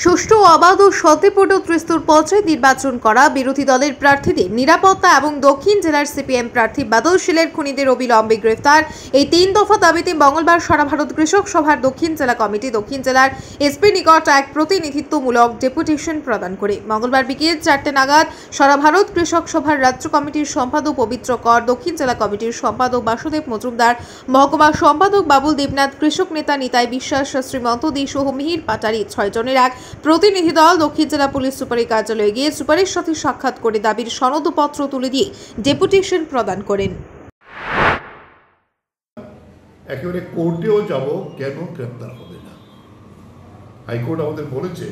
সুষ্ঠু অবাধ ও শান্তিপূর্ণ ত্রিস্তর পর্যায়ে নির্বাচন করা, বিরোধী দলের প্রার্থীদের নিরাপত্তা এবং দক্ষিণ জেলার সিপিএম প্রার্থী বাদল শীলের খুনিদের অবিলম্বে গ্রেফতার, এই 3 দফা দাবিতে মঙ্গলবার সারা ভারত কৃষক সভার দক্ষিণ জেলা কমিটি দক্ষিণ জেলার এসপি নিকট এক প্রতিনিধিত্বমূলক ডেপুটেশন প্রদান করে মঙ্গলবার বিকেল 4টে নাগাদ সারা ভারত কৃষক সভার রাজ্য কমিটির সম্পাদক পবিত্র কর, দক্ষিণ জেলা কমিটির সম্পাদক বাসুদেব মজুমদার, মহকুমা সম্পাদক বাবুল দেবনাথ, কৃষক নেতা নিতাই বিশ্বাস, শ্রীমন্ত দী সহ মিহির পাটারি 6 জনের এক প্রতিনিধি দল দক্ষিণ জেলা পুলিশ সুপারের কার্যালয়ে গিয়ে সুপারের সাথে সাক্ষাৎ করে দাবির সনদপত্র তুলে দিয়ে ডেপুটেশন প্রদান করেন। একেবারে কোর্টেও যাব, কেন গ্রেপ্তার হবে না? হাইকোর্ট আমাদের বলেছে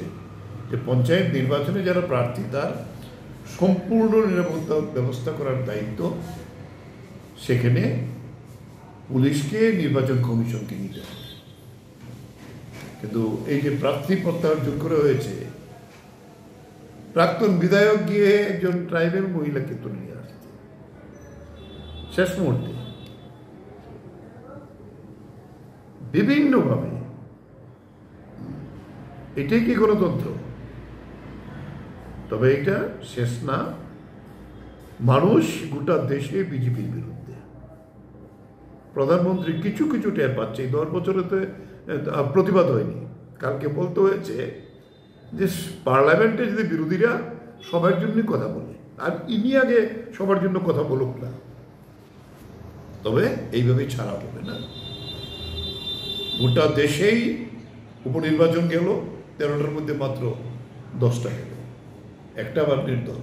যে পঞ্চায়েত নির্বাচনে যারা প্রার্থী তার সম্পূর্ণ নিরাপত্তা ব্যবস্থা করার দায়িত্ব সেখানে পুলিশকে, নির্বাচন কমিশনকে নিতে হবে। কিন্তু এই যে প্রার্থী প্রত্যাহার যোগ্য হয়েছে, প্রাক্তন বিধায়ক গিয়ে একজন ট্রাইবেল মহিলাকে তুলে নিয়ে আসছে শেষ মুহূর্তে বিভিন্নভাবে। এটাই কি গণতন্ত্র? তবে এটা শেষ না। মানুষ গোটা দেশে বিজেপির বিরুদ্ধে। প্রধানমন্ত্রী কিছু কিছু টের পাচ্ছে। 10 বছরেতে প্রতিবাদ হয়নি। কালকে বলতে হয়েছে যে পার্লামেন্টে যদি বিরোধীরা সবার জন্য কথা বলে, আর ইনি আগে সবার জন্য কথা বলুক না, তবে এইভাবে ছাড়া হবে না। গোটা দেশেই উপনির্বাচন গেল, 13টার মধ্যে মাত্র 10টা গেল, একটা আবার নির্দল।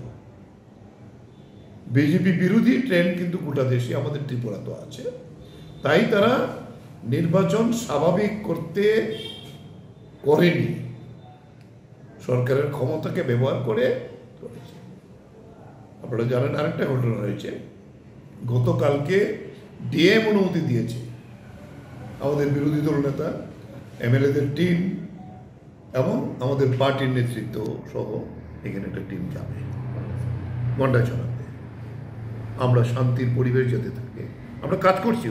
বিজেপি বিরোধী ট্রেন্ড কিন্তু গোটা দেশে, আমাদের ত্রিপুরা তো আছে। তাই তারা নির্বাচন স্বাভাবিক করতে করেনি, সরকারের ক্ষমতাকে ব্যবহার করে করেছে। আপনারা জানেন আরেকটা ঘটনা হয়েছে, গতকালকে ডিএম অনুমতি দিয়েছে আমাদের বিরোধী দল নেতা, এমএলএদের টিম এবং আমাদের পার্টির নেতৃত্ব সহ এখানে একটা টিম যাবে গন্ডাছড়াতে। আমরা শান্তির পরিবেশ যাতে থাকে আমরা কাজ করছি।